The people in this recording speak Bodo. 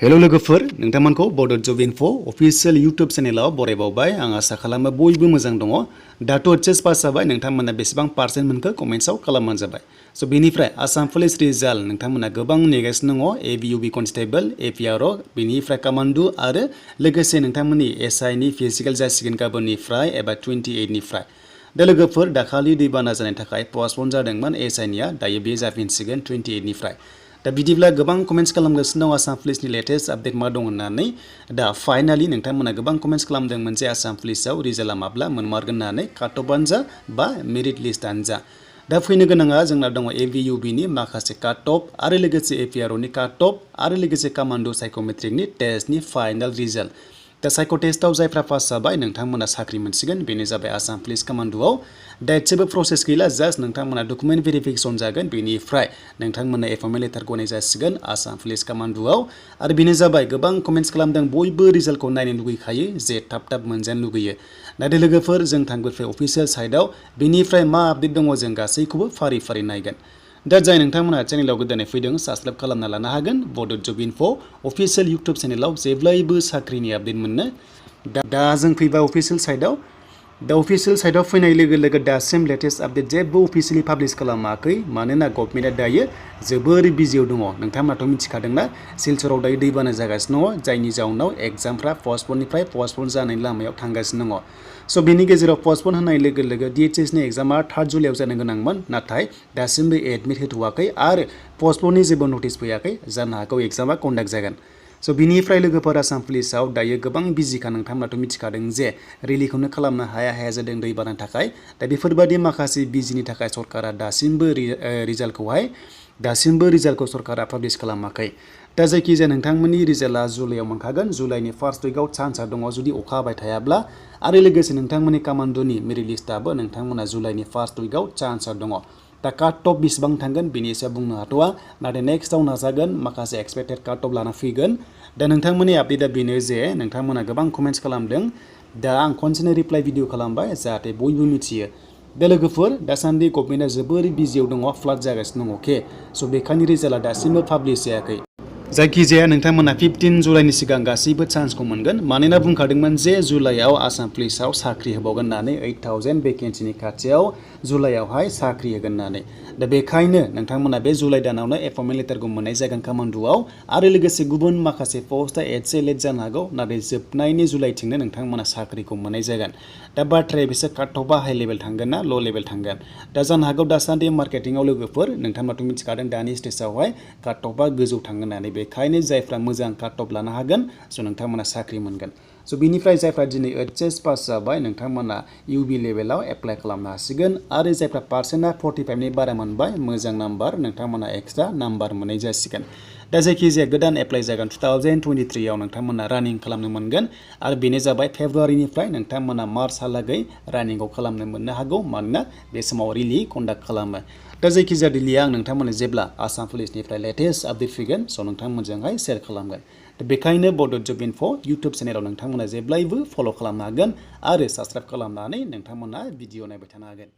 हेलो लोगोफोर नोंथांमोनखौ बड' जब इनफो अफिशियल यूट्यूब चेनेलाव बरायबावबाय आं आसा खालामो बयबो मोजां दङ दाथ' एचएस पास जाबाय नोंथांमोना बेसेबां पार्सेन्ट मोनखो कमेन्ट्सआव खालामबानो जाबाय स' बेनिफ्राय आसाम पुलिस रिजाल्ट नोंथांमोना गोबां नेगासिनो दङ एबियुबि कनस्टेबल एपिआरअ बेनिफ्राय कमान्डो आरो लोगोसे नोंथांमोननि एसआइ नि फिजिकेल जासिगोन गाबोननिफ्राय एबा 28 निफ्राय दा लोगोफोर दाखालि दैबाना जानायनि थाखाय पस्टपन जादोंमोन एसआइ निया दायो बे जाफिनसिगोन 28 निफ्राय दा बिदिब्ला गोबां कमेन्ट्स खालामगासिनो दं आसाम पुलिसनि लेटेस्ट आपडेट मा दं होननानै दा फाइनालि नोंथांमोना गोबां कमेन्ट्स खालामदोंमोन जे आसाम पुलिसाव रिजाल्टआ माब्ला मोनमारगोन होननानै काट अफआनो जा बा मेरिट लिस्टआनो जा दा फैनो गोनाङा जोंना दङ एबियुबिनि माखासे काट अफ आरो लोगोसे एपिआरअनि काट अफ आरो लोगोसे कमान्डो साइकोमेट्रिकनि टेस्टनि फाइनाल रिजाल्ट दा साइको टेस्टआव जायफ्रा पास जाबाय नोंथांमोना साख्रि मोनसिगोन बेनो जाबाय आसाम पुलिस कमान्डोआव दा एसेबो प्रसेस गैला जास्ट नोंथांमोना डकुमेन्ट भेरिफिकेसन जागोन बेनिफ्राय नोंथांमोना एपइन्टमेन्ट लेटार गनाय जासिगोन आसाम पुलिस कमान्डोआव आरो बेनो जाबाय गोबां कमेन्ट्स खालामदों बयबो रिजाल्टखौ नायनो लुगैखायो जे थाब थाब मोनजानो लुगैयो नाथाय लोगोफोर जों थांगोरफै अफिसियेल साइटआव बेनिफ्राय मा आपडेट दङ जों गासैखौबो फारि फारि नायगोन दा जाय नोंथांमोना चेनेलाव गोदानै फैदों साबस्क्राइब खालामना लानो हागोन बड' जब इनफो अफिसियेल यूट्यूब चेनेलाव जेब्लायबो साख्रिनि आपडेट मोननो दा जों फैबाय अफिसियेल साइटआव दा अफिसियेल साइटआव फैनाय लोगो लोगो दासिम लेटेस्ट आपडेट जेबो अफिसियेलि पाब्लिश खालामाखै मानोना गभर्नमेन्टआ दायो जोबोर बिजियाव दङ नोंथांमोनाथ' मिथिखादोंना सिलचराव दायो दैबाना जागासिनो दङ जायनि जाउनाव एग्जामफ्रा पस्टपननिफ्राय पस्टपन जानायनि लामायाव थांगासिनो दङ स' बेनि गेजेराव पस्टपन होनाय लोगो लोगो डिएचएसनि एग्जामा 3 जुलाइआव जानो गोनांमोन नाथाय दासिमबो एडमिट होथ'वाखै आरो पस्टपननि जेबो नटिस फैयाखै जानो हागौ एग्जामा कन्डाक्ट जागोन स' बिनिफ्राय लोगोफोर आसाम पुलिसाव दायो गोबां बिजिखा नोंथांमोनाथ' मिथिखादों जे रिलिखौनो खालामनो हाया जादों दैबानानि थाखाय दा बेफोरबायदि माखासे बिजिनि थाखाय सरकारा दासिमबो रिजाल्टखौ सरकारा पाब्लिश खालामाखै दा जायखिजाया नोंथांमोननि रिजाल्टआ जुलाइआव मोनखागोन जुलाइनि फार्स्ट उइकआव चान्सआ दङ जुदि अखा हाबाय थायाब्ला आरो लोगोसे नोंथांमोननि कमान्डोनि मेरिट लिस्टआबो नोंथांमोना जुलाइनि फार्स्ट उइकआव चान्सआ दङ दा काट अफ बेसेबां थांगोन बेनि एसे बुंनो हाथ'वा नाथाय नेक्स्टआव नाजागोन माखासे एक्सपेक्टेड काट अफ लाना फैगोन दा नोंथांमोननि आपडेटआ बेनो जे नोंथांमोना गोबां कमेन्ट्स खालामदों दा आं खनसेनो रिप्लाइ भिडिअ खालामबाय जाहाथे बयबो मिथियो दा लोगोफोर दासान्दि गभर्नमेन्टआ जोबोर बिजियाव दङ फ्लाड जागासिनो दङ अके स' बेखायनो रिजाल्टआ दासिमबो पाब्लिश जायाखै जायखिजाया नोंथांमोना 15 जुलाइनि सिगां गासैबो चान्सखौ मोनगोन मानोना बुंखादोंमोन जे जुलाइआव आसाम पुलिसाव साख्रि होबावगोन होननानै 8000 भेकेन्सिनि खाथियाव जुलाइआवहाय साख्रि होगोन होननानै दा बेखायनो नोंथांमोना बे जुलाइ दानावनो एपइन्टमेन्ट लेटारखौ मोननाय जागोन कमान्डोआव आरो लोगोसे गुबुन माखासे पस्टआ एसे लेट जानो हागौ नाथाय जोबनायनि जुलाइथिंनो नोंथांमोना साख्रिखौ मोननाय जागोन दा बाथ्राया बिसोर काट अफआ हाइ लेभेल थांगोन ना ल' लेभेल थांगोन दा जानो हागौ दासान्दि मार्केटिंआव लोगोफोर नोंथांमोनाथ' मिथिखादों दानि स्टेजआवहाय काट अफआ गोजौ थांगोन होननानै बेखायनो जायफ्रा मोजां काट अफ लानो हागोन स' नोंथांमोना साख्रि मोनगोन स' बिनिफ्राय जायफ्रा दिनै एचएस पास जाबाय नोंथांमोना इउबि लेभेलाव एप्लाइ खालामनो हासिगोन आरो जायफ्रा पार्सेन्टआ 45नि बारा मोनबाय मोजां नाम्बार नोंथांमोना एक्सट्रा नाम्बार मोननाय जासिगोन दा जायखिजाया गोदान एप्लाइ जागोन 2023 आव नोंथांमोना रानिं खालामनो मोनगोन आरो बेनो जाबाय फेब्रुवारिनिफ्राय नोंथांमोना मार्चहालागै रानिंखौ खालामनो मोननो हागौ मानोना बे समाव रिलि कन्डाक्ट खालामो दा जायखिजाया दिल्लीया आं नोंथांमोननो जेब्ला आसाम पुलिसनिफ्राय लेटेस्ट आपडेट फैगोन स' नोंथांमोनजोंहाय शेयार खालामगोन दा बेखायनो बड' जब इनफो यूट्यूब चेनेलाव नोंथांमोना जेब्लायबो फल' खालामनो हागोन आरो साबस्क्राइब खालामनानै नोंथांमोना भिडिअ नायबाय थानो हागोन